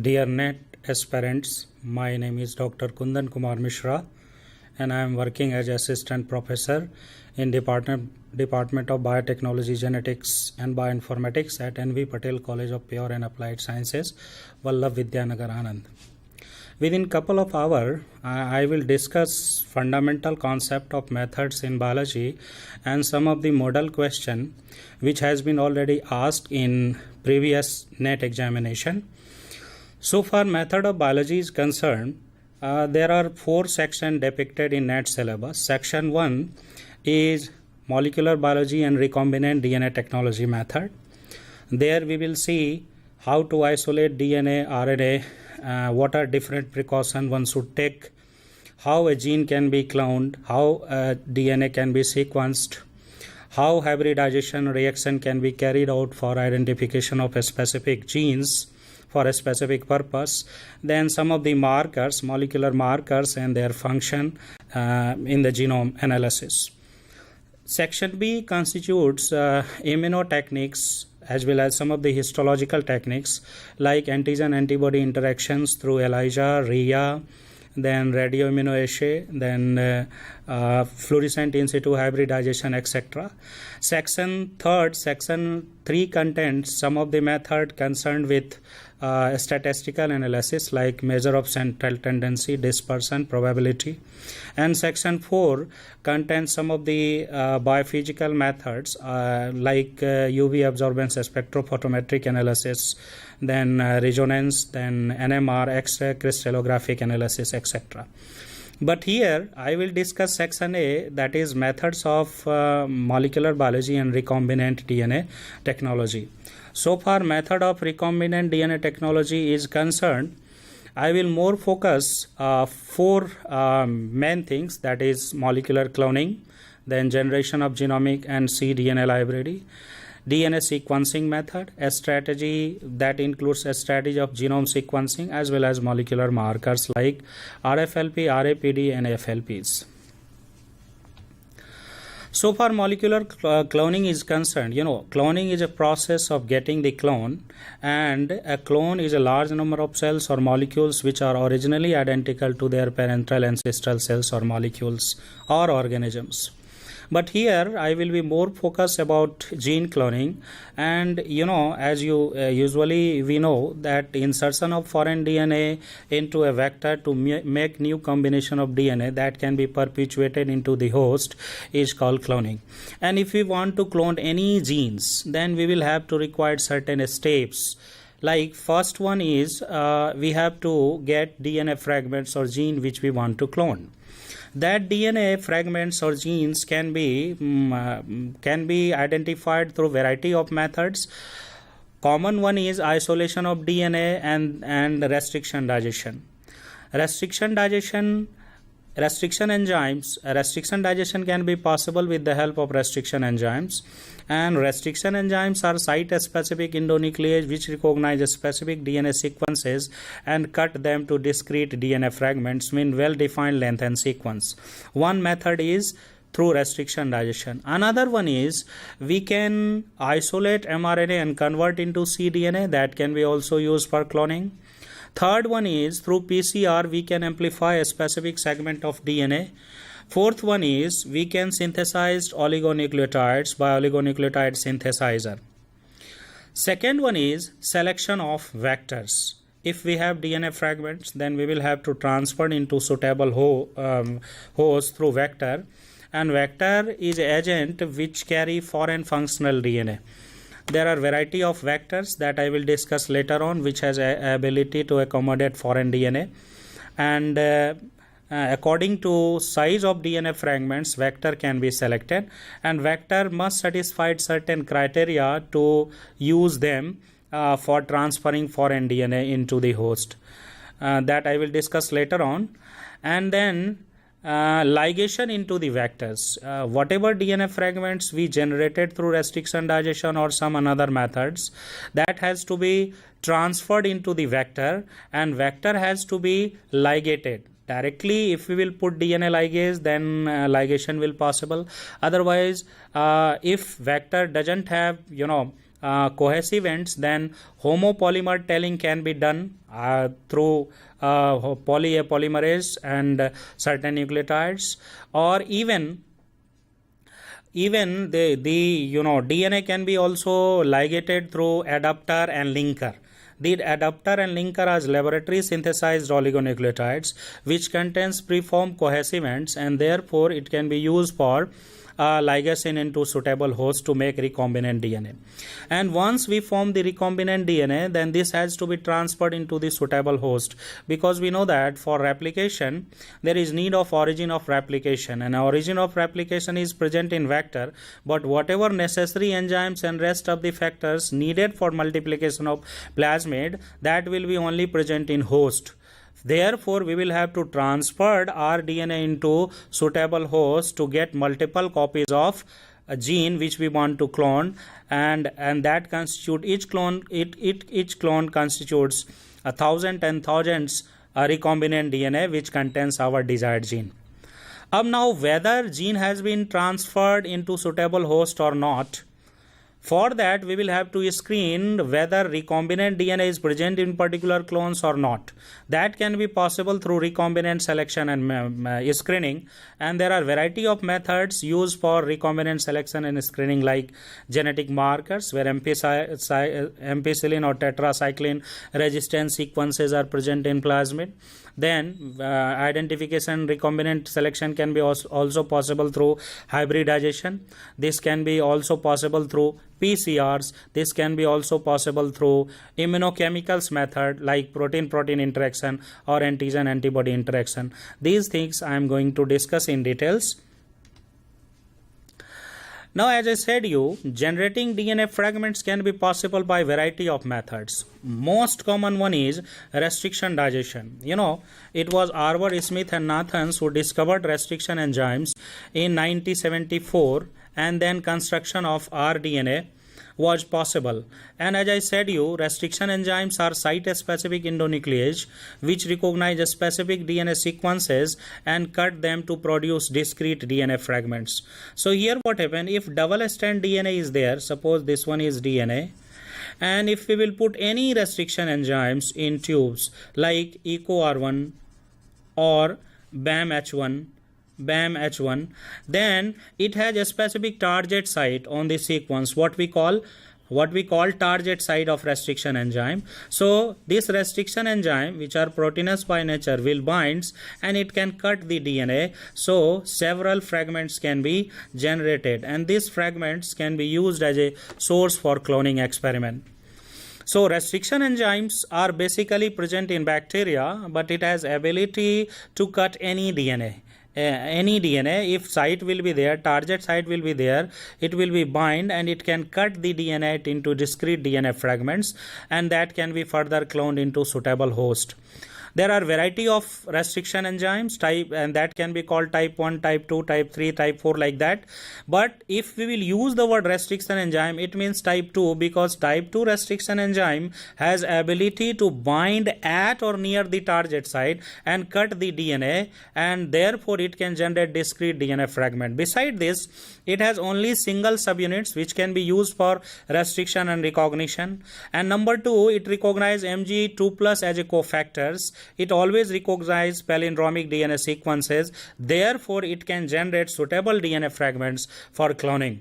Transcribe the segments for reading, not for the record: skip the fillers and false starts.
Dear NET aspirants, my name is Dr. Kundan Kumar Mishra and I am working as Assistant Professor in Department of Biotechnology, Genetics and Bioinformatics at N.V. Patel College of Pure and Applied Sciences, Vallabh Vidyanagar, Anand. Within couple of hours, I will discuss fundamental concept of methods in biology and some of the model question which has been already asked in previous NET examination. So far method of biology is concerned, there are 4 sections depicted in NET syllabus. Section 1 is molecular biology and recombinant DNA technology method. There we will see how to isolate DNA, RNA, what are different precautions one should take, how a gene can be cloned, how DNA can be sequenced, how hybridization reaction can be carried out for identification of a specific genes for a specific purpose, then some of the markers, molecular markers and their function in the genome analysis. Section B constitutes immunotechniques as well as some of the histological techniques like antigen-antibody interactions through ELISA, RIA, then radioimmunoassay, then fluorescent in situ hybridization, etc. Section 3 contains some of the method concerned with statistical analysis like measure of central tendency, dispersion, probability, and section 4 contains some of the biophysical methods like UV absorbance spectrophotometric analysis, then resonance, then NMR, X-ray, crystallographic analysis, etc. But here I will discuss section A, that is methods of molecular biology and recombinant DNA technology. So far method of recombinant DNA technology is concerned, I will more focus 4 main things, that is molecular cloning, then generation of genomic and cDNA library, DNA sequencing method, a strategy that includes a strategy of genome sequencing as well as molecular markers like RFLP, RAPD and FLPs. So far molecular cloning is concerned, cloning is a process of getting the clone, and a clone is a large number of cells or molecules which are originally identical to their parental ancestral cells or molecules or organisms. But here I will be more focused about gene cloning, and as you usually we know that insertion of foreign DNA into a vector to make new combination of DNA that can be perpetuated into the host is called cloning. And if we want to clone any genes, then we will have to require certain steps. Like first one is we have to get DNA fragments or gene which we want to clone. That DNA fragments or genes can be identified through variety of methods. Common one is isolation of DNA and restriction digestion. Restriction digestion can be possible with the help of restriction enzymes, and restriction enzymes are site-specific endonuclease which recognize specific DNA sequences and cut them to discrete DNA fragments in well-defined length and sequence. One method is through restriction digestion. Another one is we can isolate mRNA and convert into cDNA, that can be also used for cloning. Third one is through PCR we can amplify a specific segment of DNA. Fourth one is we can synthesize oligonucleotides by oligonucleotide synthesizer. Second one is selection of vectors. If we have DNA fragments, then we will have to transfer into suitable host through vector, and vector is agent which carry foreign functional DNA. There are variety of vectors that I will discuss later on which has a ability to accommodate foreign DNA, and according to size of DNA fragments vector can be selected, and vector must satisfy certain criteria to use them for transferring foreign DNA into the host. That I will discuss later on. And then ligation into the vectors. Whatever DNA fragments we generated through restriction digestion or some another methods, that has to be transferred into the vector, and vector has to be ligated. Directly if we will put DNA ligase, then ligation will possible. Otherwise if vector doesn't have cohesive ends, then homopolymer tailing can be done through polymerase and certain nucleotides, or even the DNA can be also ligated through adapter and linker. The adapter and linker are laboratory synthesized oligonucleotides which contains preformed cohesive ends, and therefore it can be used for ligation into suitable host to make recombinant DNA. And once we form the recombinant DNA, then this has to be transferred into the suitable host, because we know that for replication there is need of origin of replication, and origin of replication is present in vector, but whatever necessary enzymes and rest of the factors needed for multiplication of plasmid, that will be only present in host. Therefore, we will have to transfer our DNA into suitable host to get multiple copies of a gene which we want to clone, and that constitute each clone constitutes 1,000 and thousands recombinant DNA which contains our desired gene. Now whether gene has been transferred into suitable host or not, for that we will have to screen whether recombinant DNA is present in particular clones or not. That can be possible through recombinant selection and screening, and there are variety of methods used for recombinant selection and screening, like genetic markers where ampicillin or tetracycline resistant sequences are present in plasmid. Then identification recombinant selection can be also possible through hybridization. This can be also possible through PCRs. This can be also possible through immunochemicals method like protein-protein interaction or antigen-antibody interaction. These things I am going to discuss in details. Now, as I said generating DNA fragments can be possible by variety of methods. Most common one is restriction digestion. It was Arbour, Smith and Nathans who discovered restriction enzymes in 1974, and then construction of rDNA was possible. And as I said restriction enzymes are site-specific endonuclease which recognize specific DNA sequences and cut them to produce discrete DNA fragments. So here what happens, if double-strand DNA is there, suppose this one is DNA, and if we will put any restriction enzymes in tubes like EcoR1 or BAMH1, then it has a specific target site on the sequence, what we call target site of restriction enzyme. So this restriction enzyme, which are proteinous by nature, will binds and it can cut the DNA. So several fragments can be generated, and these fragments can be used as a source for cloning experiment. So restriction enzymes are basically present in bacteria, but it has ability to cut any DNA. If site will be there, target site will be there, it will be bind and it can cut the DNA into discrete DNA fragments, and that can be further cloned into suitable host. There are variety of restriction enzymes type, and that can be called type 1, type 2, type 3, type 4, like that. But if we will use the word restriction enzyme, it means type 2, because type 2 restriction enzyme has ability to bind at or near the target site and cut the DNA, and therefore it can generate discrete DNA fragment. Beside this, it has only single subunits which can be used for restriction and recognition. And number 2, it recognizes Mg2+ as a cofactors. It always recognizes palindromic DNA sequences. Therefore, it can generate suitable DNA fragments for cloning.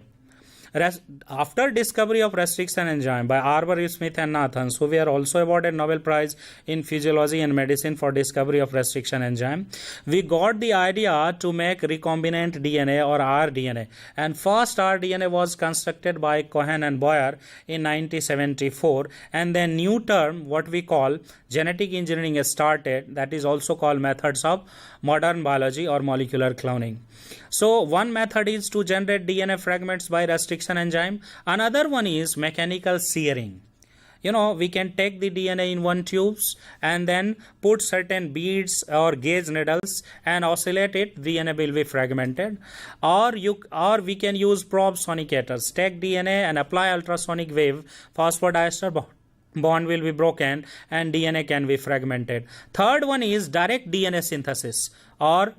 After discovery of restriction enzyme by Arbour, Smith and Nathans, who were also awarded Nobel Prize in Physiology and Medicine for discovery of restriction enzyme, we got the idea to make recombinant DNA or rDNA. And first rDNA was constructed by Cohen and Boyer in 1974, and then new term, what we call genetic engineering, started. That is also called methods of modern biology or molecular cloning. So one method is to generate DNA fragments by restriction enzyme. Another one is mechanical searing. We can take the DNA in one tubes and then put certain beads or gauge needles and oscillate it. DNA will be fragmented. Or we can use probe sonicators. Take DNA and apply ultrasonic wave. Phosphodiester bond will be broken and DNA can be fragmented. Third one is direct DNA synthesis, or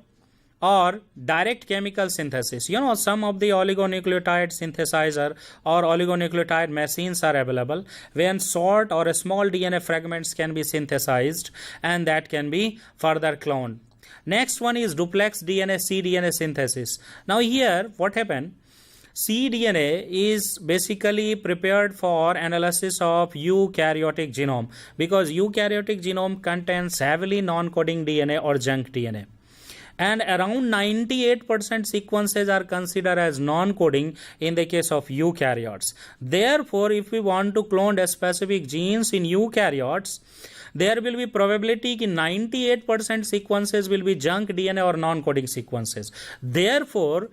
or direct chemical synthesis. Some of the oligonucleotide synthesizer or oligonucleotide machines are available when short or small DNA fragments can be synthesized and that can be further cloned. Next one is duplex DNA, cDNA synthesis. Now here what happened? cDNA is basically prepared for analysis of eukaryotic genome, because eukaryotic genome contains heavily non-coding DNA or junk DNA. And around 98% sequences are considered as non-coding in the case of eukaryotes. Therefore, if we want to clone specific genes in eukaryotes, there will be probability that 98% sequences will be junk DNA or non-coding sequences. Therefore,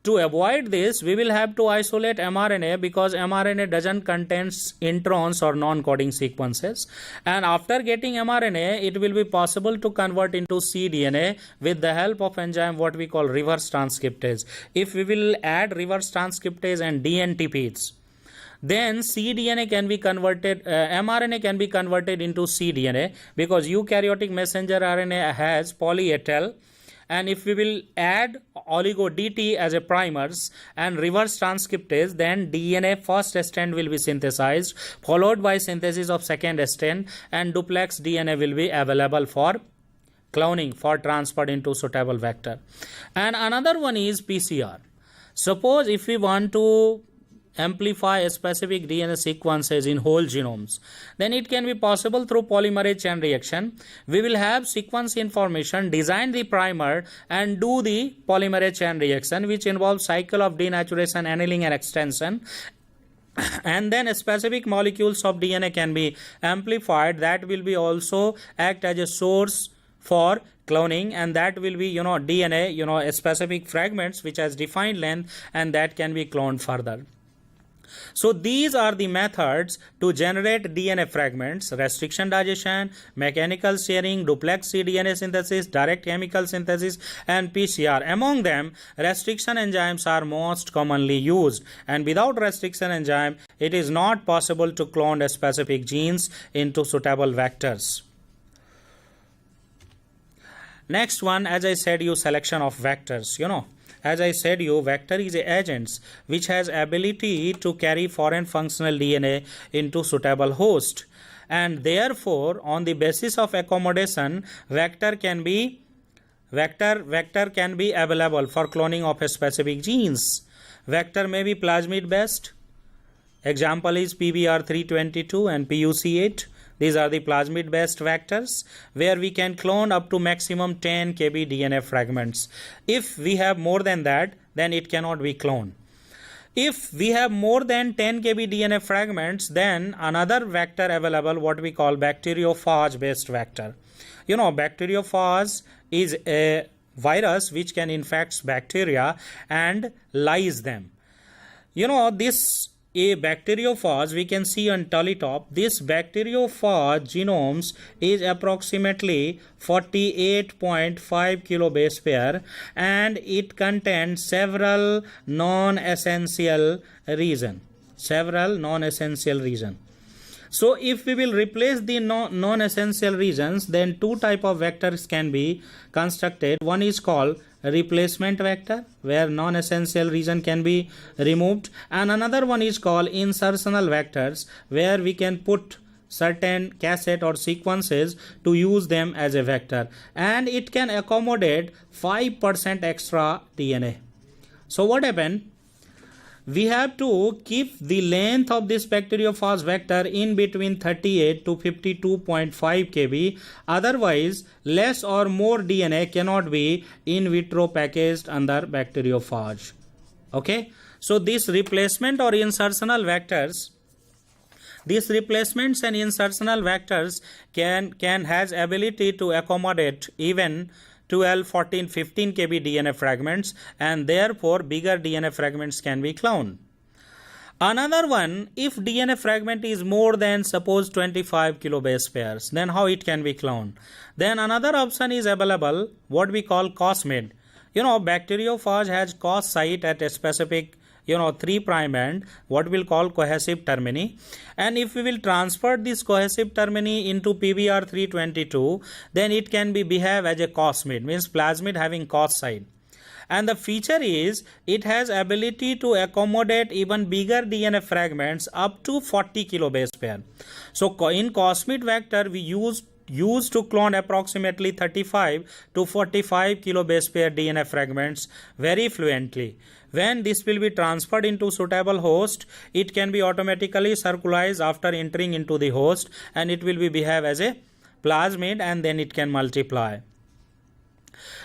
to avoid this, we will have to isolate mRNA, because mRNA doesn't contain introns or non-coding sequences. And after getting mRNA, it will be possible to convert into cDNA with the help of enzyme what we call reverse transcriptase. If we will add reverse transcriptase and DNTPs, then cDNA can be converted, mRNA can be converted into cDNA, because eukaryotic messenger RNA has poly A tail. And if we will add oligo DT as a primers and reverse transcriptase, then DNA first strand will be synthesized, followed by synthesis of second strand, and duplex DNA will be available for cloning, for transfer into suitable vector. And another one is PCR. Suppose if we want to amplify specific DNA sequences in whole genomes, then it can be possible through polymerase chain reaction. We will have sequence information, design the primer and do the polymerase chain reaction, which involves cycle of denaturation, annealing and extension. And then specific molecules of DNA can be amplified, that will be also act as a source for cloning, and that will be DNA, specific fragments which has defined length, and that can be cloned further. So these are the methods to generate DNA fragments: restriction digestion, mechanical shearing, duplex cDNA synthesis, direct chemical synthesis, and PCR. Among them, restriction enzymes are most commonly used, and without restriction enzyme, it is not possible to clone specific genes into suitable vectors. Next one, as I said you, selection of vectors. As I said you, vector is a agent which has ability to carry foreign functional DNA into suitable host, and therefore on the basis of accommodation, vector can be available for cloning of specific genes. Vector may be plasmid based. Example is PBR322 and PUC8. These are the plasmid based vectors where we can clone up to maximum 10 kb DNA fragments. If we have more than that, then it cannot be cloned. If we have more than 10 kb DNA fragments, then another vector available, what we call bacteriophage based vector. Bacteriophage is a virus which can infect bacteria and lyse them. A bacteriophage, we can see on tally top, this bacteriophage genomes is approximately 48.5 kilobase pair, and it contains several non-essential regions. So if we will replace the non-essential regions, then two type of vectors can be constructed. One is called replacement vector, where non-essential region can be removed, and another one is called insertional vectors, where we can put certain cassette or sequences to use them as a vector, and it can accommodate 5% extra DNA. So what happened? We have to keep the length of this bacteriophage vector in between 38 to 52.5 kb. Otherwise, less or more DNA cannot be in vitro packaged under bacteriophage. Okay. So these replacement or insertional vectors, these replacements and insertional vectors can has ability to accommodate even 12, 14, 15 kb DNA fragments, and therefore bigger DNA fragments can be cloned. Another one, if DNA fragment is more than suppose 25 kilobase pairs, then how it can be cloned? Then another option is available, what we call COSMID. Bacteriophage has COS site at a specific 3' end, what we'll call cohesive termini. And if we will transfer this cohesive termini into PBr322, then it can be behave as a cosmid, means plasmid having cos side. And the feature is it has ability to accommodate even bigger DNA fragments up to 40 kilobase pair. So in cosmid vector we used to clone approximately 35 to 45 kilobase pair DNA fragments very fluently. When this will be transferred into suitable host, it can be automatically circularized after entering into the host, and it will be behave as a plasmid, and then it can multiply.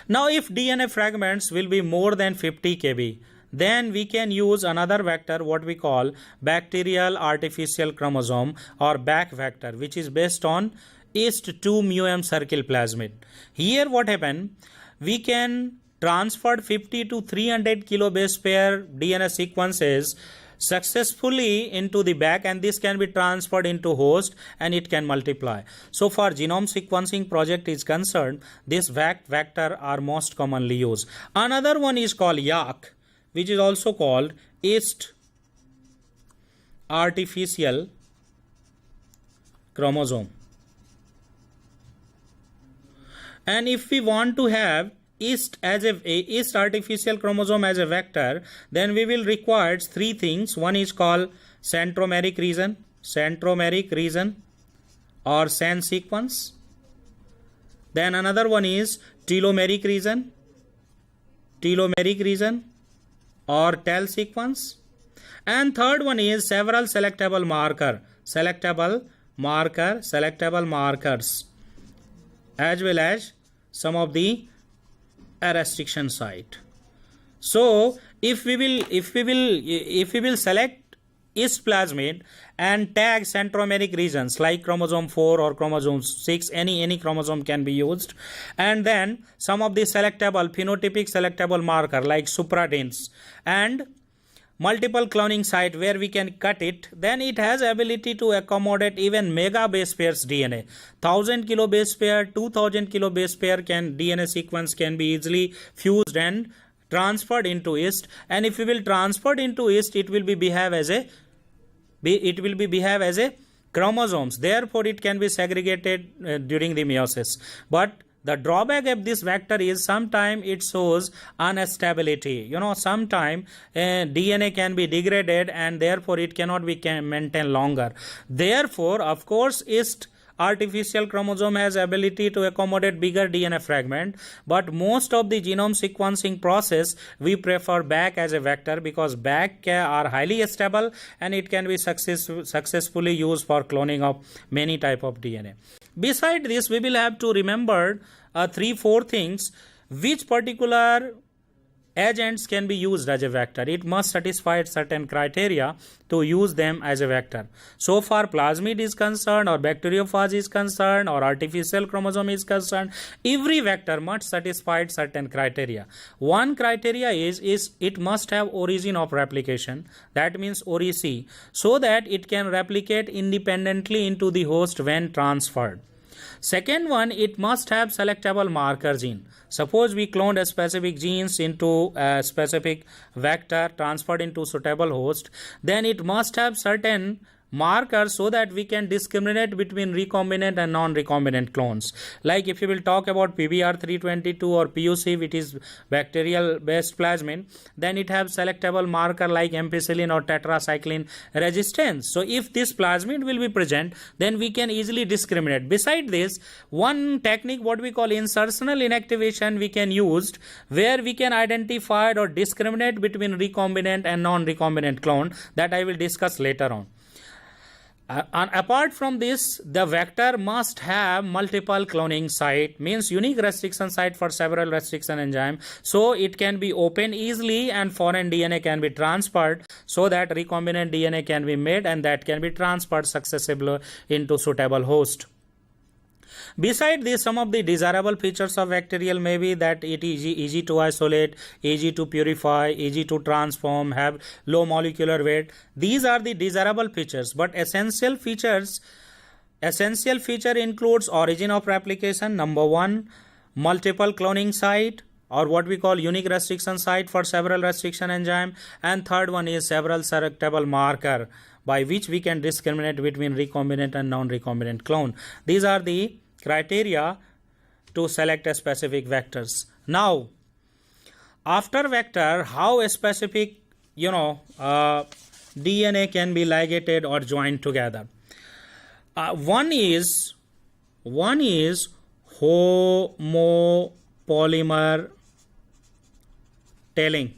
Now if DNA fragments will be more than 50 kb, then we can use another vector, what we call bacterial artificial chromosome or BAC vector, which is based on East 2 μm circle plasmid. Here what happened, we can transfer 50 to 300 kilobase pair DNA sequences successfully into the BAC, and this can be transferred into host and it can multiply. So far genome sequencing project is concerned, this BAC vector are most commonly used. Another one is called YAC, which is also called East artificial chromosome. And if we want to have East artificial chromosome as a vector, then we will require three things. One is called centromeric region or SAN sequence. Then another one is telomeric region or TEL sequence. And third one is several selectable markers, as well as some of the restriction site. So if we will select East plasmid and tag centromeric regions like chromosome 4 or chromosome 6, any chromosome can be used, and then some of the phenotypic selectable marker like supradins and multiple cloning site where we can cut it, then it has ability to accommodate even mega base pairs DNA. 1000 kilobase pair, 2000 kilobase pair DNA sequence can be easily fused and transferred into East. And if we will transfer into East, it will be behave as a chromosomes. Therefore, it can be segregated during the meiosis. But the drawback of this vector is sometimes it shows instability. Sometimes DNA can be degraded and therefore it cannot be maintained longer. Therefore, of course, East artificial chromosome has ability to accommodate bigger DNA fragment, but most of the genome sequencing process we prefer BAC as a vector because BAC are highly stable and it can be successfully used for cloning of many type of DNA. Beside this, we will have to remember 3-4 things. Which particular agents can be used as a vector? It must satisfy certain criteria to use them as a vector. So far plasmid is concerned, or bacteriophage is concerned, or artificial chromosome is concerned, every vector must satisfy certain criteria. One criteria is it must have origin of replication, that means ORIC, so that it can replicate independently into the host when transferred. Second one, it must have selectable marker gene. Suppose we cloned a specific genes into a specific vector transferred into suitable host, then it must have certain markers so that we can discriminate between recombinant and non-recombinant clones. Like if you will talk about PBr322 or PUC, which is bacterial based plasmid, then it have selectable marker like ampicillin or tetracycline resistance. So if this plasmid will be present, then we can easily discriminate. Beside this, one technique what we call insertional inactivation we can use, where we can identify or discriminate between recombinant and non-recombinant clone, that I will discuss later on. And apart from this, the vector must have multiple cloning site, means unique restriction site for several restriction enzyme, so it can be opened easily and foreign DNA can be transferred so that recombinant DNA can be made and that can be transferred successfully into suitable host. Beside this, some of the desirable features of bacterial may be that it is easy to isolate, easy to purify, easy to transform, have low molecular weight. These are the desirable features, but essential feature includes origin of replication, number one, multiple cloning site, or what we call unique restriction site for several restriction enzyme, and third one is several selectable marker by which we can discriminate between recombinant and non-recombinant clone. These are the criteria to select a specific vectors. Now, after vector, how a specific DNA can be ligated or joined together. One is homopolymer telling.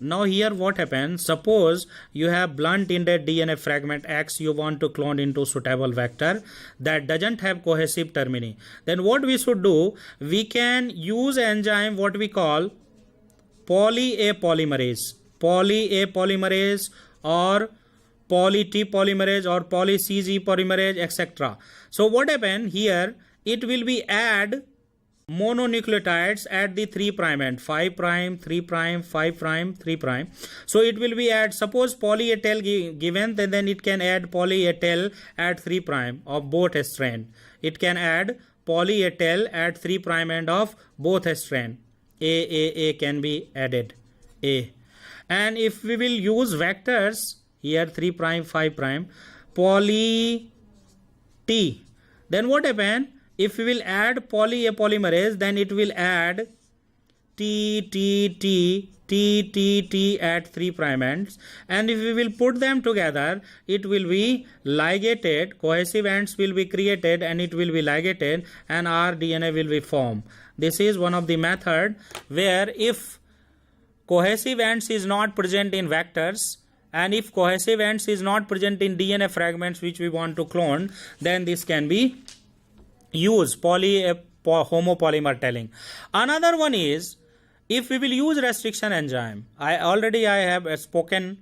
Now here what happens, suppose you have blunt-ended DNA fragment X you want to clone into suitable vector that doesn't have cohesive termini. Then what we should do, we can use enzyme what we call poly-A polymerase or poly-T polymerase or poly-CG polymerase, etc. So what happen here, it will be add mononucleotides at the 3' end, 5', 3', 5', 3'. So it will be add, suppose poly-A tail given, then it can add poly-A tail at 3' of both strand. It can add poly-A tail at 3' end of both strand. A can be added. A. And if we will use vectors here 3', 5', poly T, then what happen? If we will add poly-A polymerase, then it will add T at 3' ends, and if we will put them together, it will be ligated, cohesive ends will be created and it will be ligated and our DNA will be formed. This is one of the method where if cohesive ends is not present in vectors and if cohesive ends is not present in DNA fragments which we want to clone, then this can be used, homopolymer telling. Another one is if we will use restriction enzyme. I have spoken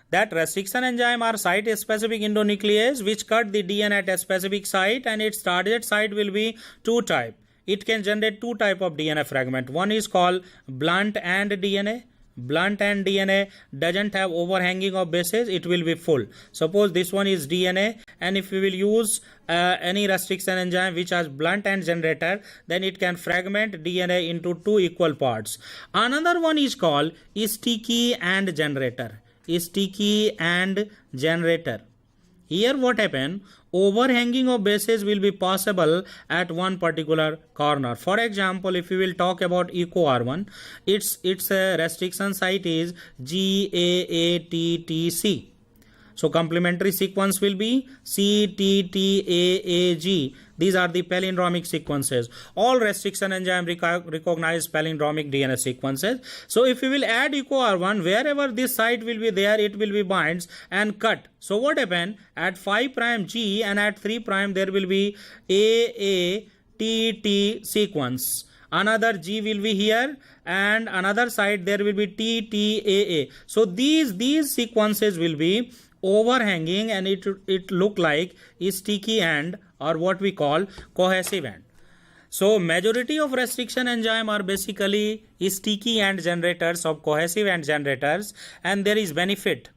that restriction enzyme are site specific endonuclease which cut the DNA at a specific site, and its target site will be two type. It can generate two type of DNA fragment. One is called blunt end DNA. Blunt end DNA doesn't have overhanging of bases, it will be full. Suppose this one is DNA, and if we will use any restriction enzyme which has blunt end generator, then it can fragment DNA into two equal parts. Another one is called sticky end generator. Sticky end generator. Here what happen, overhanging of bases will be possible at one particular corner. For example, if we will talk about EcoR1, its restriction site is GAATTC. So complementary sequence will be CTTAAG. These are the palindromic sequences. All restriction enzyme recognize palindromic DNA sequences. So if we will add EcoR1, wherever this site will be there, it will be binds and cut. So what happen, at 5' G and at 3' there will be AATT sequence. Another G will be here and another side there will be TTAA. So these sequences will be overhanging and it look like a sticky end or what we call cohesive end. So majority of restriction enzyme are basically sticky end generators of cohesive end generators, and there is benefit.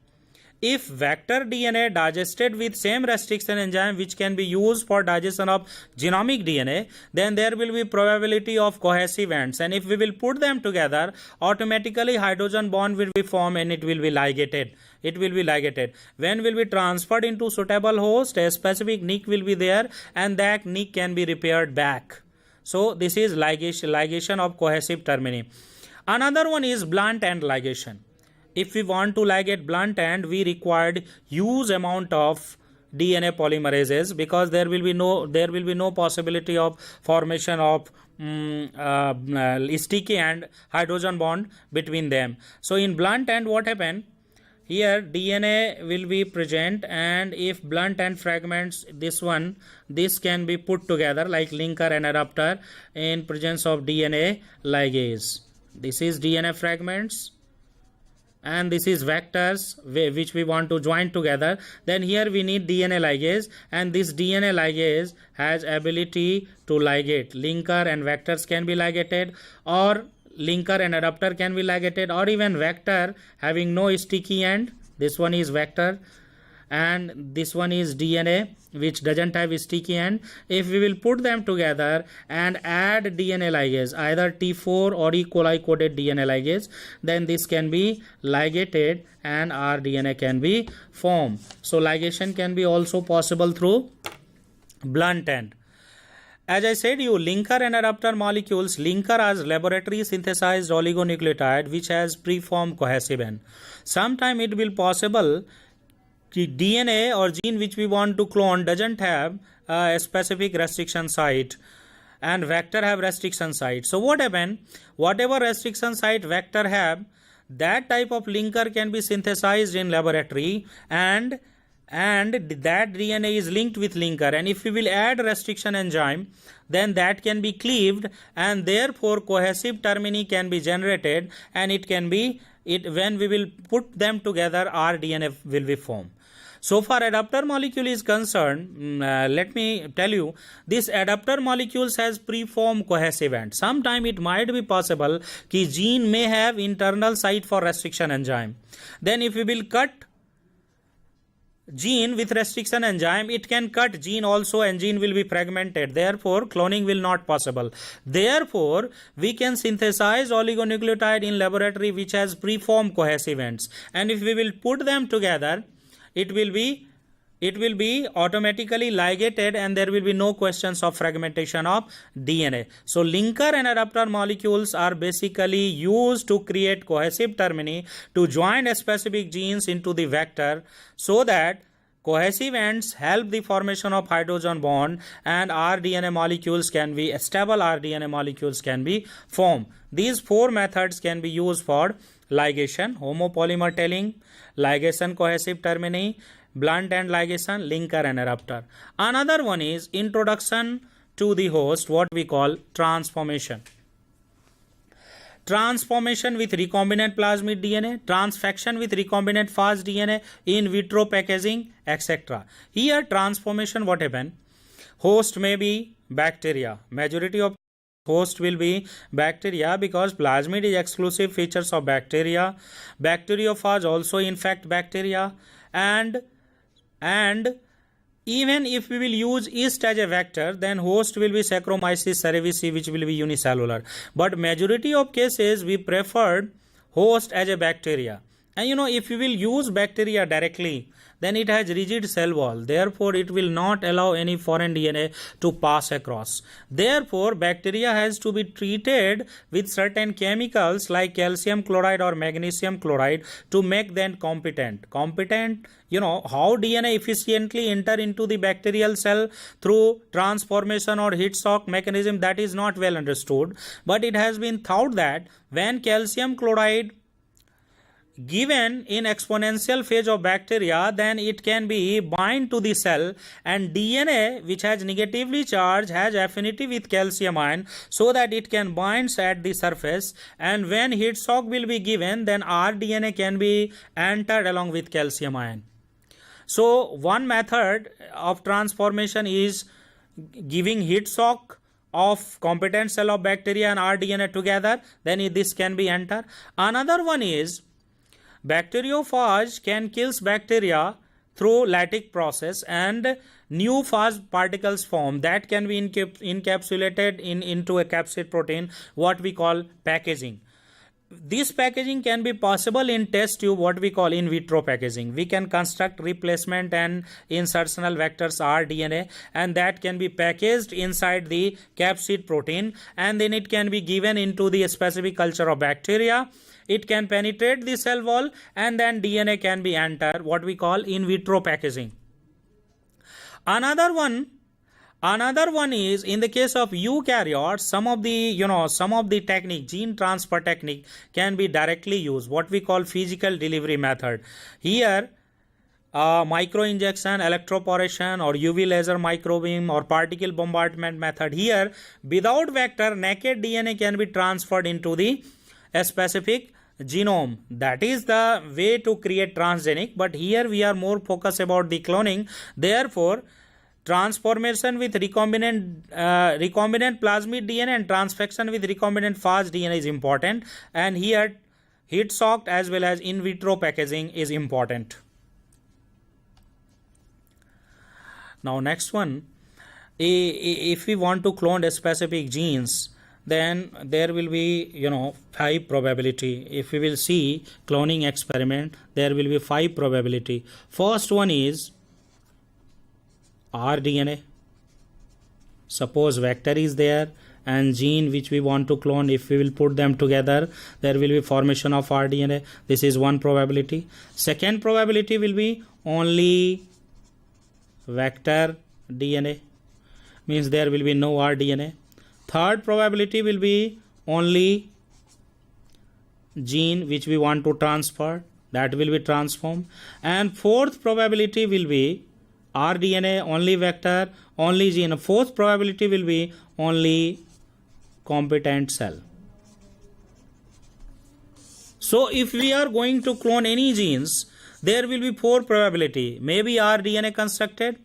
If vector DNA digested with same restriction enzyme which can be used for digestion of genomic DNA, then there will be probability of cohesive ends, and if we will put them together, automatically hydrogen bond will be formed and it will be ligated. It will be ligated. When will be transferred into suitable host, a specific nick will be there and that nick can be repaired back. So this is ligation of cohesive termini. Another one is blunt end ligation. If we want to ligate blunt end, we required huge amount of DNA polymerases because there will be no possibility of formation of sticky and hydrogen bond between them. So in blunt end what happen? Here DNA will be present, and if blunt end fragments, this can be put together like linker and adapter in presence of DNA ligase. This is DNA fragments and this is vectors which we want to join together. Then here we need DNA ligase, and this DNA ligase has ability to ligate. Linker and vectors can be ligated, or linker and adapter can be ligated, or even vector having no sticky end. This one is vector, and this one is DNA which doesn't have a sticky end. If we will put them together and add DNA ligase, either T4 or E. coli coded DNA ligase, then this can be ligated and our DNA can be formed. So ligation can be also possible through blunt end. As I said you, linker and adapter molecules, linker as laboratory synthesized oligonucleotide which has preformed cohesive end. Sometime it will possible the DNA or gene which we want to clone doesn't have a specific restriction site and vector have restriction site. So what happen? Whatever restriction site vector have, that type of linker can be synthesized in laboratory and that DNA is linked with linker, and if we will add restriction enzyme, then that can be cleaved and therefore cohesive termini can be generated, and it can be when we will put them together our DNA will be formed. So far adapter molecule is concerned, let me tell you, this adapter molecules has preformed cohesive end. Sometime it might be possible कि gene may have internal site for restriction enzyme. Then if we will cut gene with restriction enzyme, it can cut gene also and gene will be fragmented. Therefore, cloning will not possible. Therefore, we can synthesize oligonucleotide in laboratory which has preformed cohesive ends. And if we will put them together, it will be automatically ligated and there will be no questions of fragmentation of DNA. So linker and adapter molecules are basically used to create cohesive termini to join specific genes into the vector so that cohesive ends help the formation of hydrogen bond and rDNA molecules can be stable, rDNA molecules can be formed. These four methods can be used for ligation, homopolymer tailing, ligation cohesive termini, blunt end ligation, linker and adapter. Another one is introduction to the host, what we call transformation. Transformation with recombinant plasmid DNA, transfection with recombinant fast DNA, in vitro packaging, etc. Here transformation what happen? Host may be bacteria. Majority of host will be bacteria because plasmid is exclusive features of bacteria. Bacteriophage also infect bacteria and even if we will use yeast as a vector, then host will be Saccharomyces cerevisiae which will be unicellular. But majority of cases we preferred host as a bacteria. And if you will use bacteria directly, then it has rigid cell wall. Therefore, it will not allow any foreign DNA to pass across. Therefore, bacteria has to be treated with certain chemicals like calcium chloride or magnesium chloride to make them competent. How DNA efficiently enter into the bacterial cell through transformation or heat shock mechanism, that is not well understood. But it has been thought that when calcium chloride given in exponential phase of bacteria, then it can be bind to the cell, and DNA which has negatively charged has affinity with calcium ion so that it can bind at the surface, and when heat shock will be given, then rDNA can be entered along with calcium ion. So one method of transformation is giving heat shock of competent cell of bacteria and rDNA together, then this can be entered. Another one is bacteriophage can kills bacteria through lytic process and new phage particles form that can be encapsulated into a capsid protein, what we call packaging. This packaging can be possible in test tube, what we call in vitro packaging. We can construct replacement and insertional vectors rDNA, and that can be packaged inside the capsid protein, and then it can be given into the specific culture of bacteria. It can penetrate the cell wall and then DNA can be entered, what we call in vitro packaging. Another one is in the case of eukaryotes, some of the technique, gene transfer technique can be directly used, what we call physical delivery method. Here micro injection, electroporation or UV laser microbeam or particle bombardment method. Here without vector, naked DNA can be transferred into the specific genome. That is the way to create transgenic, but here we are more focused about the cloning. Therefore, transformation with recombinant plasmid DNA and transfection with recombinant phage DNA is important, and here heat shocked as well as in vitro packaging is important. Now next one, if we want to clone a specific genes, then there will be 5 probability. If we will see cloning experiment, there will be 5 probability. First one is rDNA. Suppose vector is there and gene which we want to clone, if we will put them together, there will be formation of rDNA. This is one probability. Second probability will be only vector DNA, means there will be no rDNA. Third probability will be only gene which we want to transfer, that will be transformed. And fourth probability will be rDNA, only vector, only gene. Fourth probability will be only competent cell. So if we are going to clone any genes, there will be 4 probability. Maybe rDNA constructed,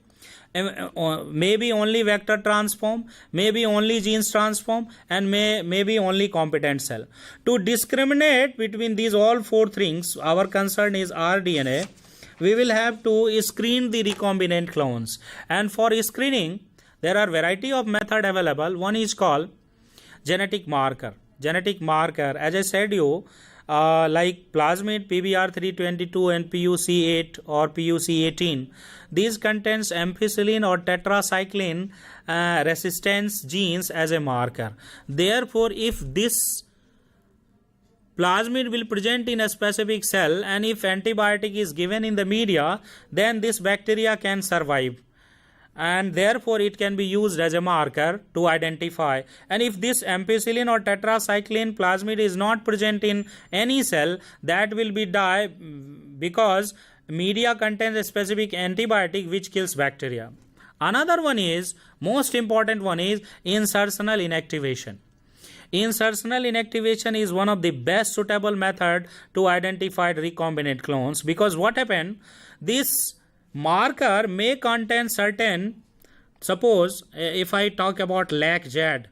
maybe only vector transform, maybe only genes transform, and maybe only competent cell. To discriminate between these all 4 things, our concern is rDNA. We will have to screen the recombinant clones, and for screening there are variety of method available. One is called genetic marker. Genetic marker, as I said you, like plasmid, PBR322 and PUC8 or PUC18, these contains ampicillin or tetracycline resistance genes as a marker. Therefore, if this plasmid will present in a specific cell and if antibiotic is given in the media, then this bacteria can survive, and therefore it can be used as a marker to identify. And if this ampicillin or tetracycline plasmid is not present in any cell, that will be die because media contains a specific antibiotic which kills bacteria. Another one is, most important one is insertional inactivation. Insertional inactivation is one of the best suitable method to identify recombinant clones, because what happened, this marker may contain certain, suppose if I talk about LAC-ZAD,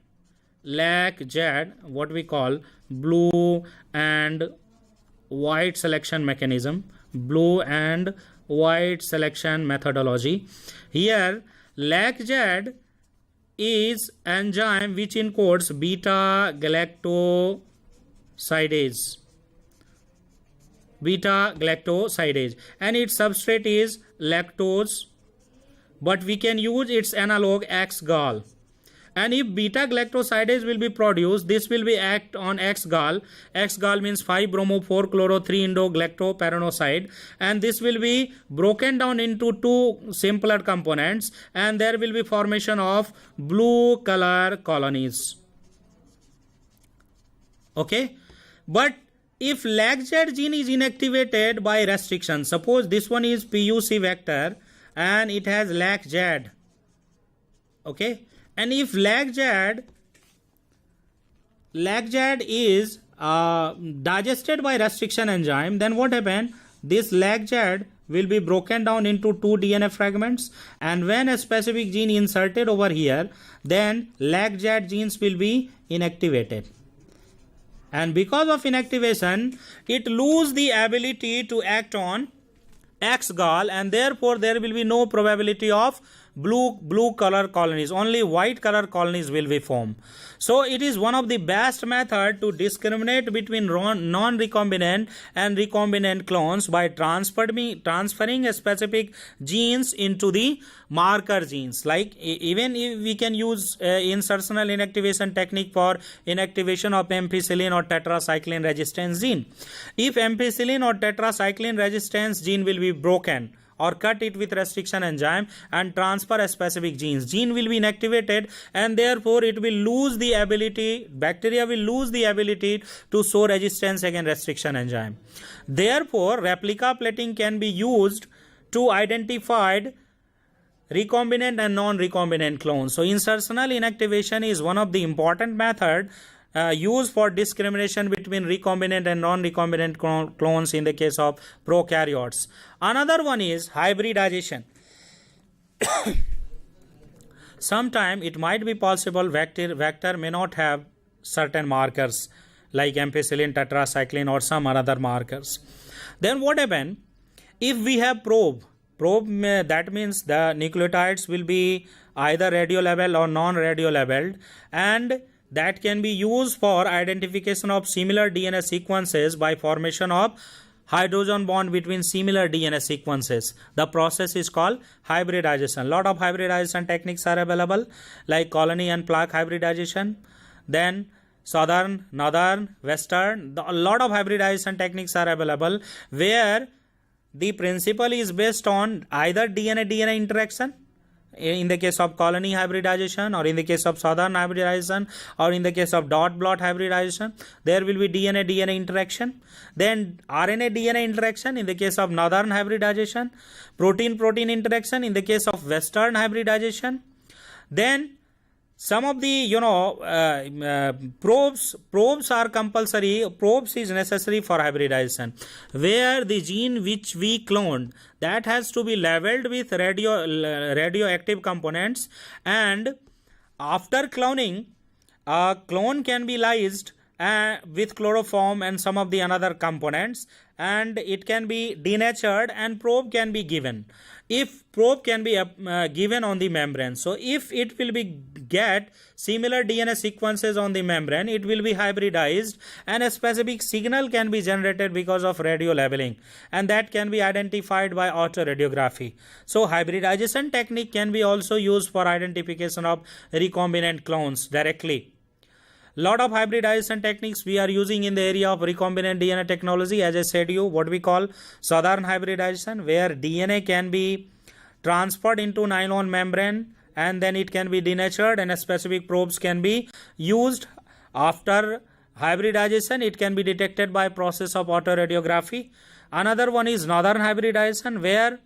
what we call blue and white selection mechanism, blue and white selection methodology. Here LAC-ZAD is enzyme which encodes beta galactosidase, and its substrate is lactose, but we can use its analog X-gal. And if beta galactosidase will be produced, this will be act on X-gal. X-gal means 5-bromo-4-chloro-3-indo-galactoperonoside, and this will be broken down into 2 simpler components, and there will be formation of blue color colonies. Okay, but if LAC-ZAD gene is inactivated by restriction, suppose this one is PUC vector and it has LAC-ZAD, okay, and if LAC-ZAD is digested by restriction enzyme, then what happened, this LAC-ZAD will be broken down into 2 DNA fragments, and when a specific gene inserted over here, then LAC-ZAD genes will be inactivated. And because of inactivation, it loses the ability to act on X-gal, and therefore there will be no probability of blue color colonies, only white color colonies will be formed. So it is one of the best method to discriminate between non-recombinant and recombinant clones by transferring a specific genes into the marker genes. Like even if we can use insertional inactivation technique for inactivation of ampicillin or tetracycline resistance gene. If ampicillin or tetracycline resistance gene will be broken or cut it with restriction enzyme and transfer a specific genes, gene will be inactivated, and therefore it will lose the ability, bacteria will lose the ability to show resistance against restriction enzyme. Therefore replica plating can be used to identify recombinant and non-recombinant clones. So insertional inactivation is one of the important method used for discrimination between recombinant and non-recombinant clones in the case of prokaryotes. Another one is hybridization. Sometime it might be possible vector may not have certain markers like ampicillin, tetracycline or some other markers. Then what happen if we have probe that means the nucleotides will be either radio-labeled or non-radio-labeled, and that can be used for identification of similar DNA sequences by formation of hydrogen bond between similar DNA sequences. The process is called hybridization. Lot of hybridization techniques are available, like colony and plaque hybridization, then southern, northern, western. A lot of hybridization techniques are available where the principle is based on either DNA-DNA interaction, in the case of colony hybridization, or in the case of southern hybridization, or in the case of dot blot hybridization, there will be DNA-DNA interaction. Then RNA-DNA interaction in the case of northern hybridization, protein-protein interaction in the case of western hybridization. Then some of the probes are compulsory. Probes is necessary for hybridization, where the gene which we cloned, that has to be labeled with radioactive components, and after cloning, a clone can be lysed with chloroform and some of the another components, and it can be denatured and probe can be given. If probe can be given on the membrane, so if it will be get similar DNA sequences on the membrane, it will be hybridized and a specific signal can be generated because of radio labeling, and that can be identified by autoradiography. So hybridization technique can be also used for identification of recombinant clones directly. Lot of hybridization techniques we are using in the area of recombinant DNA technology. As I said you, what we call southern hybridization, where DNA can be transferred into nylon membrane and then it can be denatured and specific probes can be used. After hybridization, it can be detected by process of autoradiography. Another one is northern hybridization, where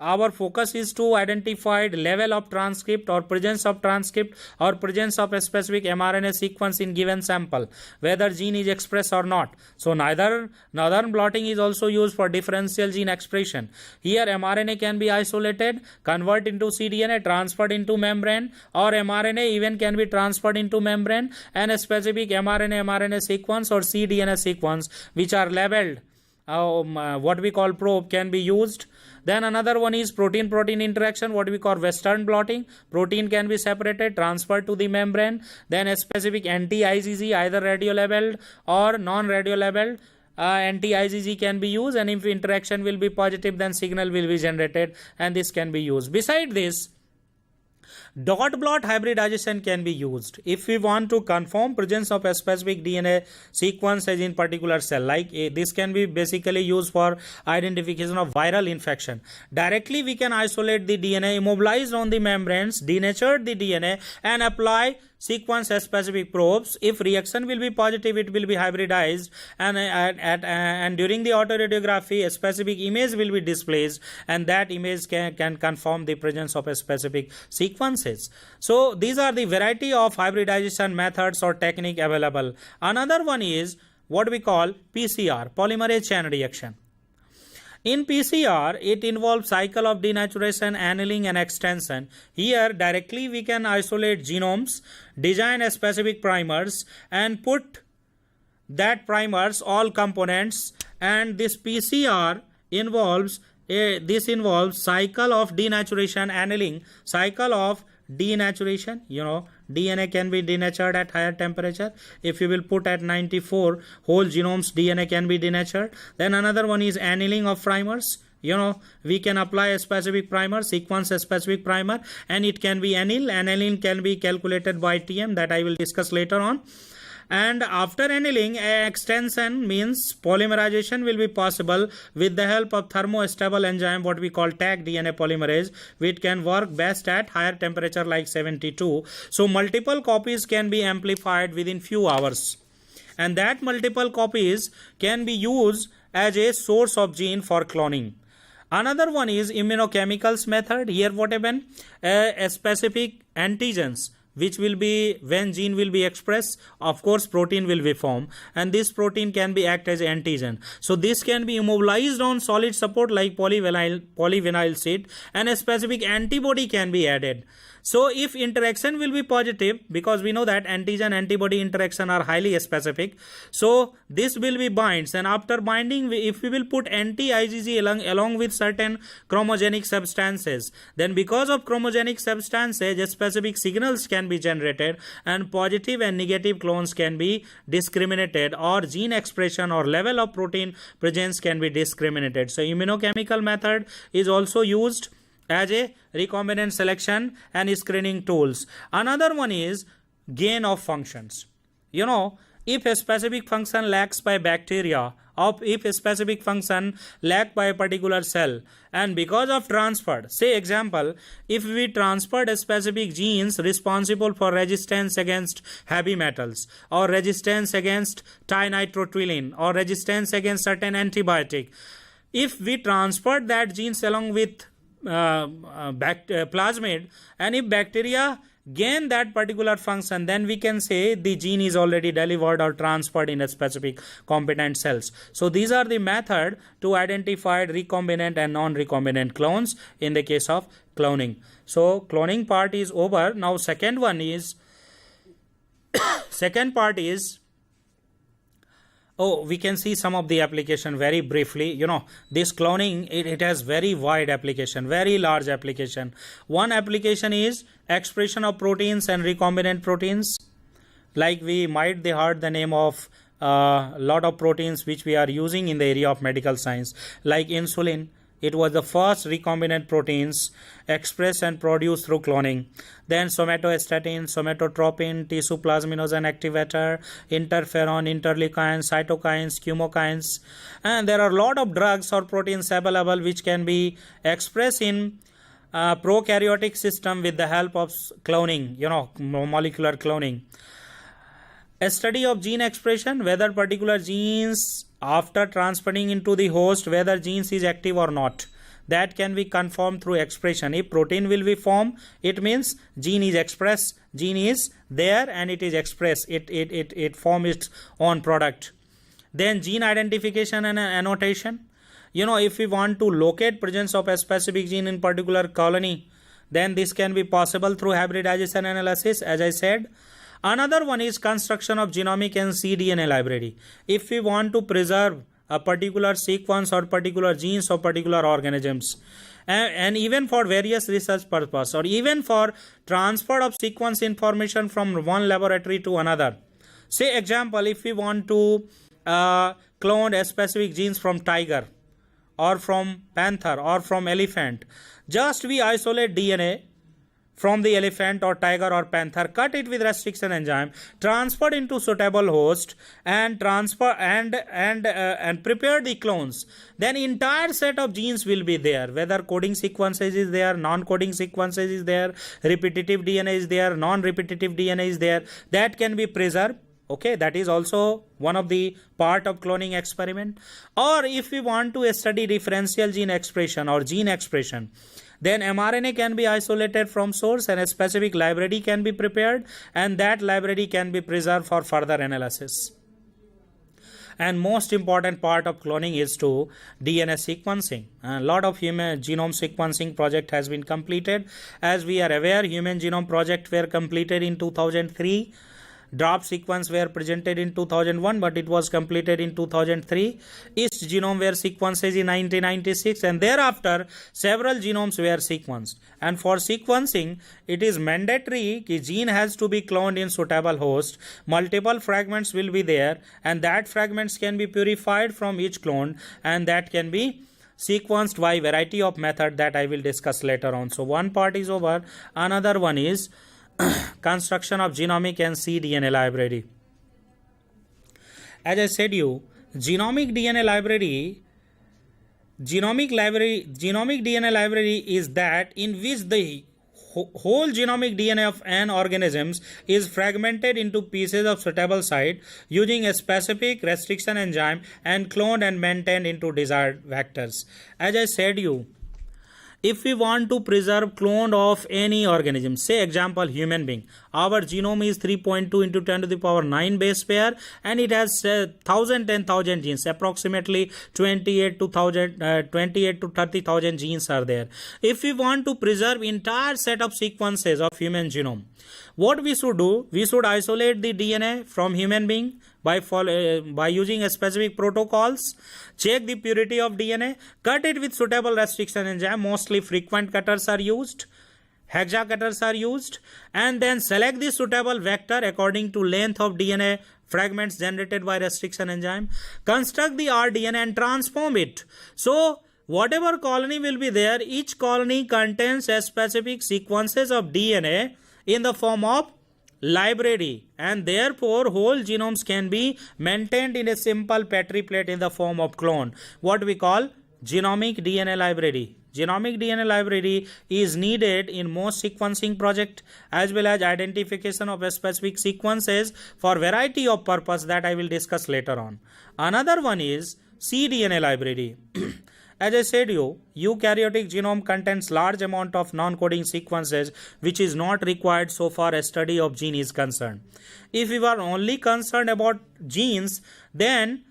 our focus is to identify the level of transcript or presence of transcript or presence of a specific mRNA sequence in given sample, whether gene is expressed or not. So northern blotting is also used for differential gene expression. Here mRNA can be isolated, convert into cDNA, transferred into membrane, or mRNA even can be transferred into membrane, and a specific mRNA sequence or cDNA sequence which are labeled, what we call probe, can be used. Then another one is protein-protein interaction, what we call western blotting. Protein can be separated, transferred to the membrane. Then a specific anti-IgG, either radio-labeled or non-radio-labeled, anti-IgG can be used, and if interaction will be positive, then signal will be generated, and this can be used. Beside this, dot blot hybridization can be used if we want to confirm presence of a specific DNA sequence as in particular cell. Like this can be basically used for identification of viral infection. Directly we can isolate the DNA, immobilize on the membranes, denature the DNA, and apply sequence specific probes. If reaction will be positive, it will be hybridized, and during the autoradiography a specific image will be displayed, and that image can confirm the presence of a specific sequences. So these are the variety of hybridization methods or technique available. Another one is what we call PCR, polymerase chain reaction. In PCR, it involves cycle of denaturation, annealing, and extension. Here, directly we can isolate genomes, design a specific primers, and put that primers all components. And this PCR involves cycle of denaturation, annealing, cycle of denaturation. DNA can be denatured at higher temperature. If you will put at 94, whole genomes DNA can be denatured. Then another one is annealing of primers. We can apply a specific primer, sequence a specific primer, and it can be annealed. Annealing can be calculated by TM, that I will discuss later on. And after annealing, extension means polymerization will be possible with the help of thermostable enzyme, what we call Taq DNA polymerase, which can work best at higher temperature like 72. So multiple copies can be amplified within few hours, and that multiple copies can be used as a source of gene for cloning. Another one is immunochemicals method. Here what happen, a specific antigens which will be, when gene will be expressed, of course protein will be formed, and this protein can be act as antigen. So this can be immobilized on solid support like polyvinyl sheet, and a specific antibody can be added. So if interaction will be positive, because we know that antigen antibody interaction are highly specific, so this will be binds, and after binding, if we will put anti-IgG along with certain chromogenic substances, then because of chromogenic substances, specific signals can be generated, and positive and negative clones can be discriminated, or gene expression or level of protein presence can be discriminated. So immunochemical method is also used as a recombinant selection and screening tools. Another one is gain of functions. If a specific function lacks by bacteria, or if a specific function lacked by a particular cell, and because of transfer, say example, if we transferred a specific genes responsible for resistance against heavy metals, or resistance against trinitrotoluene, or resistance against certain antibiotic, if we transferred that genes along with plasmid, and if bacteria gain that particular function, then we can say the gene is already delivered or transferred in a specific competent cells. So these are the method to identify recombinant and non-recombinant clones in the case of cloning. So cloning part is over. Now second part is, we can see some of the application very briefly. This cloning, it has very wide application, very large application. One application is expression of proteins and recombinant proteins. Like we might heard the name of lot of proteins which we are using in the area of medical science, like insulin. It was the first recombinant proteins expressed and produced through cloning. Then somatostatin, somatotropin, tissue plasminogen activator, interferon, interleukins, cytokines, chemokines. And there are a lot of drugs or proteins available which can be expressed in prokaryotic system with the help of cloning, molecular cloning. A study of gene expression, whether particular genes after transferring into the host, whether genes is active or not, that can be confirmed through expression. If protein will be formed, it means gene is expressed, gene is there and it is expressed, it forms its own product. Then gene identification and annotation. If we want to locate presence of a specific gene in particular colony, then this can be possible through hybridization analysis, as I said. Another one is construction of genomic and cDNA library. If we want to preserve a particular sequence or particular genes or particular organisms, and even for various research purpose, or even for transfer of sequence information from one laboratory to another. Say example, if we want to clone a specific genes from tiger, or from panther, or from elephant, just we isolate DNA from the elephant or tiger or panther, cut it with restriction enzyme, transferred into suitable host, and transfer and prepare the clones. Then entire set of genes will be there, whether coding sequences is there, non-coding sequences is there, repetitive DNA is there, non-repetitive DNA is there, that can be preserved. Okay, that is also one of the part of cloning experiment. Or if we want to study differential gene expression or gene expression, then mRNA can be isolated from source and a specific library can be prepared, and that library can be preserved for further analysis. And most important part of cloning is to DNA sequencing. A lot of human genome sequencing project has been completed. As we are aware, human genome project were completed in 2003. Draft sequence were presented in 2001, but it was completed in 2003. East genome were sequenced in 1996, and thereafter several genomes were sequenced. And for sequencing, it is mandatory that gene has to be cloned in suitable host. Multiple fragments will be there, and that fragments can be purified from each clone, and that can be sequenced by variety of method that I will discuss later on. So one part is over. Another one is construction of genomic and cDNA library. As I said you, genomic DNA library is that in which the whole genomic DNA of an organism is fragmented into pieces of suitable site using a specific restriction enzyme and cloned and maintained into desired vectors. As I said you, if we want to preserve clone of any organism, say example human being, Our genome is 3.2 into 10 to the power 9 base pair, and it has 1000 genes, approximately 28 to 30,000 genes are there. If we want to preserve entire set of sequences of human genome, what we should do, we should isolate the DNA from human being by using a specific protocols, check the purity of DNA, cut it with suitable restriction enzyme, mostly frequent cutters are used, hexa cutters are used, and then select the suitable vector according to length of DNA fragments generated by restriction enzyme, construct the rDNA and transform it. So whatever colony will be there, each colony contains a specific sequences of DNA in the form of library, and therefore whole genomes can be maintained in a simple Petri plate in the form of clone, what we call genomic DNA library. Genomic DNA library is needed in most sequencing project, as well as identification of specific sequences for variety of purpose that I will discuss later on. Another one is cDNA library. As I said eukaryotic genome contains large amount of non-coding sequences which is not required so far as study of gene is concerned. If we were only concerned about genes, then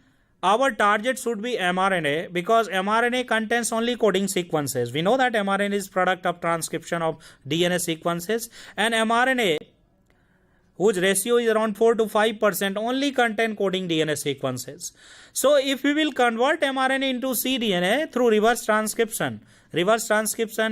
our target should be mRNA, because mRNA contains only coding sequences. We know that mRNA is product of transcription of DNA sequences, and mRNA, whose ratio is around 4 to 5%, only contain coding DNA sequences. So if we will convert mRNA into cDNA through reverse transcription,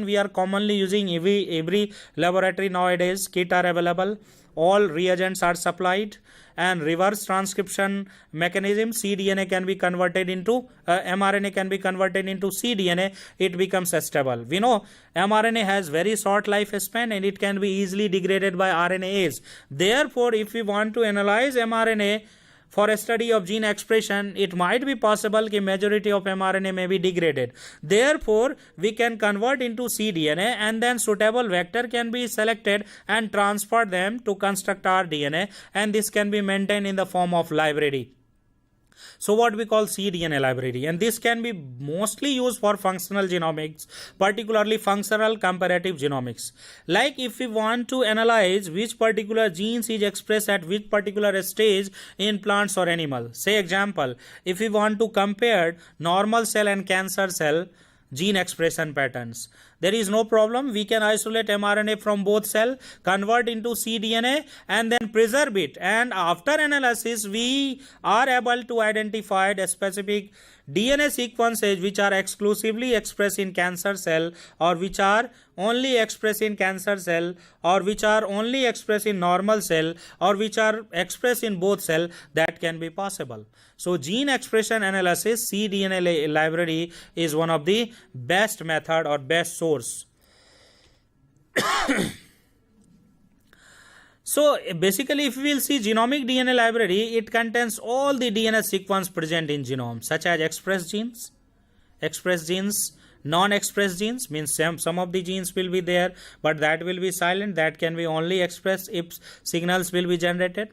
we are commonly using every laboratory nowadays, kit are available, all reagents are supplied, and reverse transcription mechanism, cDNA can be converted into mRNA can be converted into cDNA, it becomes stable. We know mRNA has very short lifespan and it can be easily degraded by RNase. Therefore, if we want to analyze mRNA for a study of gene expression, it might be possible that majority of mRNA may be degraded. Therefore, we can convert into cDNA, and then suitable vector can be selected and transfer them to construct our DNA, and this can be maintained in the form of library. So what we call cDNA library, and this can be mostly used for functional genomics, particularly functional comparative genomics. Like if we want to analyze which particular genes is expressed at which particular stage in plants or animals. Say example, if we want to compare normal cell and cancer cell gene expression patterns, there is no problem. We can isolate mRNA from both cell, convert into cDNA, and then preserve it. And after analysis, we are able to identify the specific DNA sequences which are exclusively expressed in cancer cell, or which are only expressed in cancer cell, or which are only expressed in normal cell, or which are expressed in both cell. That can be possible. So gene expression analysis, cDNA library is one of the best method or best source. So basically, if we will see genomic DNA library, it contains all the DNA sequence present in genome, such as expressed genes, non-expressed genes, means some of the genes will be there, but that will be silent, that can be only expressed if signals will be generated.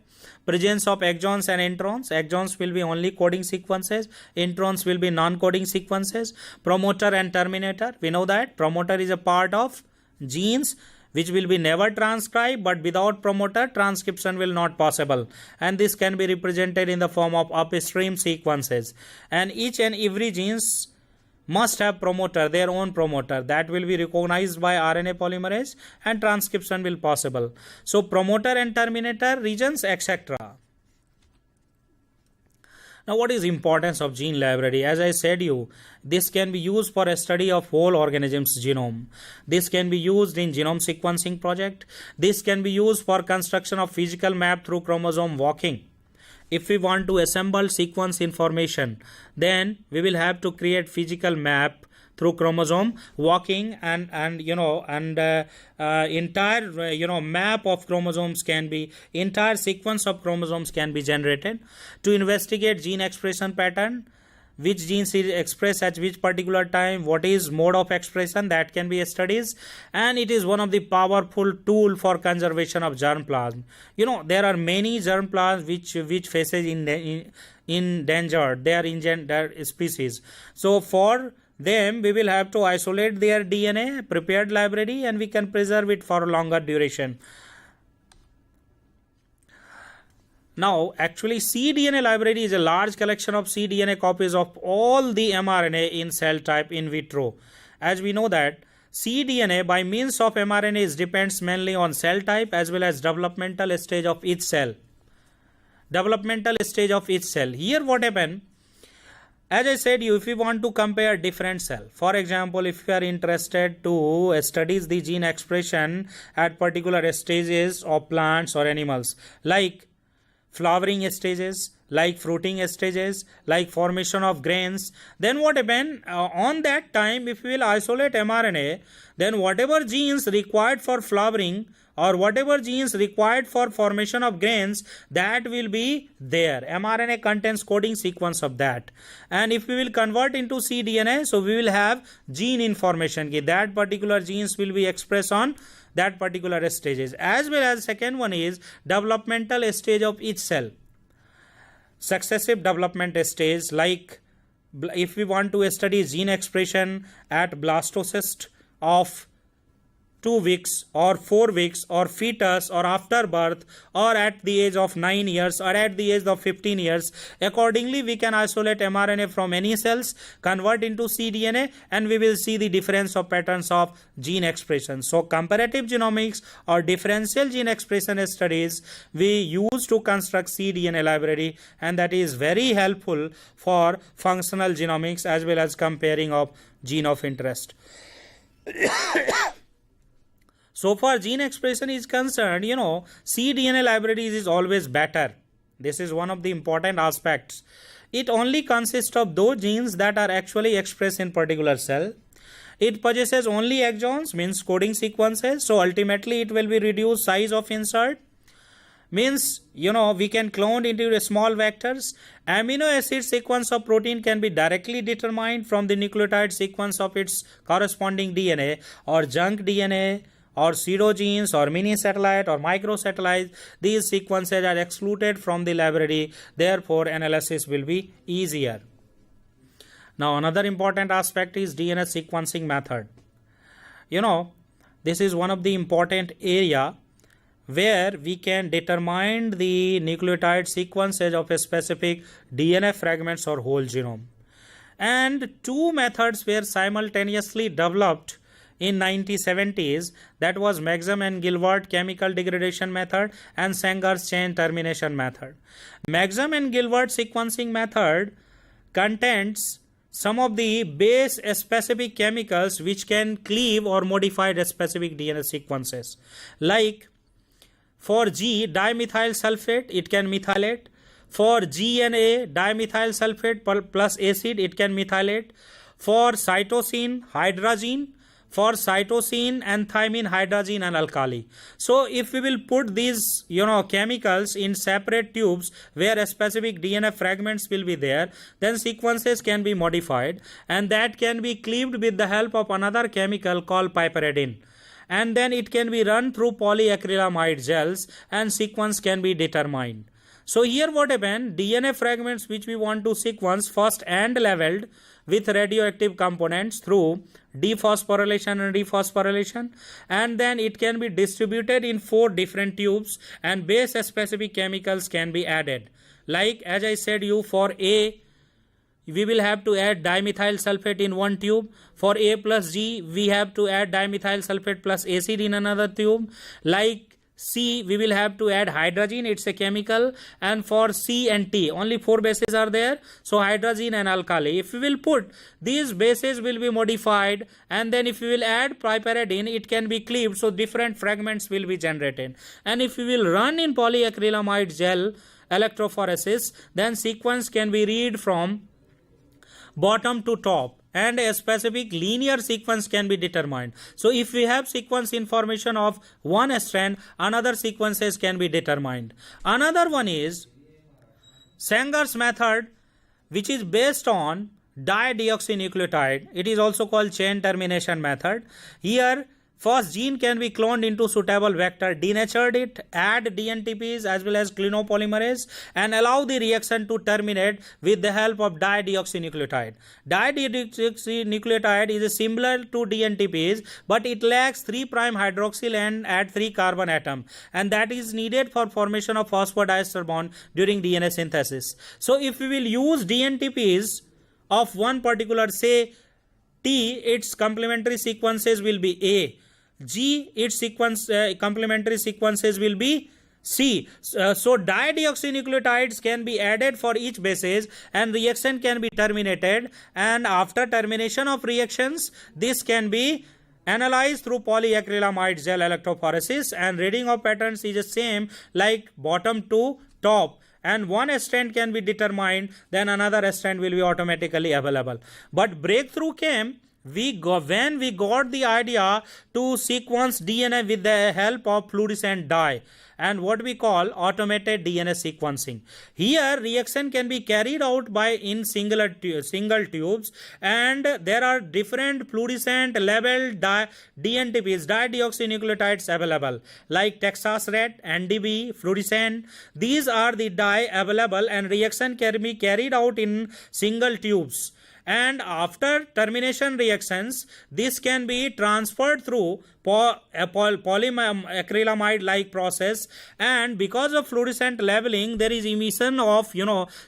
Presence of exons and introns. Exons will be only coding sequences, introns will be non-coding sequences. Promoter and terminator. We know that promoter is a part of genes which will be never transcribed, but without promoter transcription will not possible, and this can be represented in the form of upstream sequences. And each and every genes must have promoter, their own promoter, that will be recognized by RNA polymerase, and transcription will possible. So promoter and terminator regions, etc. Now, what is importance of gene library? As I said this can be used for a study of whole organism's genome. This can be used in genome sequencing project. This can be used for construction of physical map through chromosome walking. If we want to assemble sequence information, then we will have to create physical map through chromosome walking, and entire map of chromosomes can be, entire sequence of chromosomes can be generated to investigate gene expression pattern, which genes is expressed at which particular time, what is mode of expression, that can be studies. And it is one of the powerful tool for conservation of germplasm. There are many germplasms which faces in danger, they are endangered species. So for them, we will have to isolate their DNA, prepared library, and we can preserve it for a longer duration. Now, actually, cDNA library is a large collection of cDNA copies of all the mRNA in cell type in vitro. As we know that cDNA by means of mRNA depends mainly on cell type as well as developmental stage of each cell. Developmental stage of each cell. Here what happened? As I said you, if you want to compare different cell, for example, if you are interested to study the gene expression at particular stages of plants or animals, like flowering stages, like fruiting stages, like formation of grains, then what happen on that time, if we will isolate mRNA, then whatever genes required for flowering or whatever genes required for formation of grains, that will be there. mRNA contains coding sequence of that. And if we will convert into cDNA, so we will have gene information, that particular genes will be expressed on that particular stages. As well as second one is developmental stage of each cell. Successive development stage, like if we want to study gene expression at blastocyst of 2 weeks or 4 weeks or fetus or after birth or at the age of 9 years or at the age of 15 years, accordingly we can isolate mRNA from any cells, convert into cDNA, and we will see the difference of patterns of gene expression. So comparative genomics or differential gene expression studies we use to construct cDNA library, and that is very helpful for functional genomics as well as comparing of gene of interest. So far gene expression is concerned, cDNA libraries is always better. This is one of the important aspects. It only consists of those genes that are actually expressed in particular cell. It possesses only exons, means coding sequences. So ultimately it will be reduced size of insert. Means, we can clone into small vectors. Amino acid sequence of protein can be directly determined from the nucleotide sequence of its corresponding DNA or junk DNA, or pseudogenes or mini satellite or microsatellites. These sequences are excluded from the library, therefore analysis will be easier. Now another important aspect is DNA sequencing method. This is one of the important area where we can determine the nucleotide sequences of a specific DNA fragments or whole genome. And two methods were simultaneously developed in 1970s, that was Maxam and Gilbert chemical degradation method and Sanger's chain termination method. Maxam and Gilbert sequencing method contains some of the base specific chemicals which can cleave or modify the specific DNA sequences. Like for G, dimethyl sulfate, it can methylate. For GNA, dimethyl sulfate plus acid, it can methylate. For cytosine, hydrazine. For cytosine and thymine, hydrazine and alkali. So if we will put these chemicals in separate tubes where a specific DNA fragments will be there, then sequences can be modified, and that can be cleaved with the help of another chemical called piperidine, and then it can be run through polyacrylamide gels and sequence can be determined. So here what happened, DNA fragments which we want to sequence first and leveled with radioactive components through dephosphorylation and rephosphorylation, and then it can be distributed in 4 different tubes and base specific chemicals can be added. Like as I said you, for A we will have to add dimethyl sulfate in one tube. For A plus G we have to add dimethyl sulfate plus acid in another tube. Like C we will have to add hydrazine, it's a chemical, and for C and T only 4 bases are there, so hydrazine and alkali. If we will put these bases will be modified, and then if we will add piperidine, it can be cleaved, so different fragments will be generated. And if we will run in polyacrylamide gel electrophoresis, then sequence can be read from bottom to top and a specific linear sequence can be determined. So if we have sequence information of one strand, another sequences can be determined. Another one is Sanger's method, which is based on dideoxynucleotide. It is also called chain termination method. Here First, gene can be cloned into suitable vector, denatured it, add DNTPs as well as clinopolymerase, and allow the reaction to terminate with the help of dideoxynucleotide. Dideoxynucleotide is similar to DNTPs, but it lacks 3' hydroxyl and add 3 carbon atom, and that is needed for formation of phosphodiester bond during DNA synthesis. So if we will use DNTPs of one particular, say T, its complementary sequences will be A. G, its complementary sequences will be C. So dideoxynucleotides can be added for each bases and reaction can be terminated, and after termination of reactions this can be analyzed through polyacrylamide gel electrophoresis, and reading of patterns is the same like bottom to top, and one strand can be determined, then another strand will be automatically available. But breakthrough came when we got the idea to sequence DNA with the help of fluorescent dye and what we call automated DNA sequencing. Here reaction can be carried out by in single tubes, and there are different fluorescent labeled DNTPs, dideoxynucleotides available like Texas red, NDB, fluorescent. These are the dye available, and reaction can be carried out in single tubes, and after termination reactions this can be transferred through polyacrylamide like process, and because of fluorescent labeling there is emission of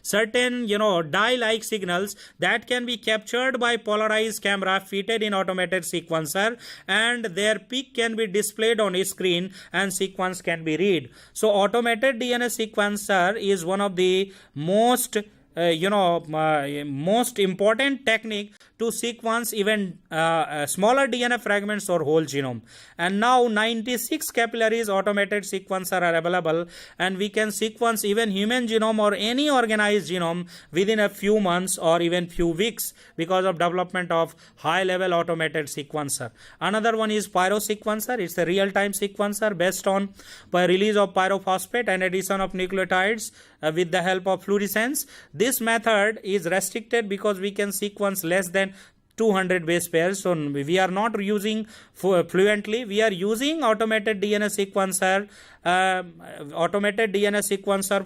certain dye like signals that can be captured by polarized camera fitted in automated sequencer, and their peak can be displayed on a screen and sequence can be read. So automated DNA sequencer is one of the most most important technique to sequence even smaller DNA fragments or whole genome. And now 96 capillaries automated sequencer are available, and we can sequence even human genome or any organized genome within a few months or even few weeks because of development of high level automated sequencer. Another one is pyro sequencer. It's a real time sequencer based on release of pyrophosphate and addition of nucleotides with the help of fluorescence. This method is restricted because we can sequence less than 200 base pairs, so we are not using fluently. We are using automated DNA sequencer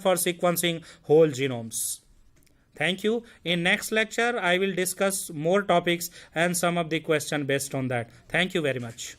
for sequencing whole genomes. Thank you. In next lecture I will discuss more topics and some of the question based on that. Thank you very much.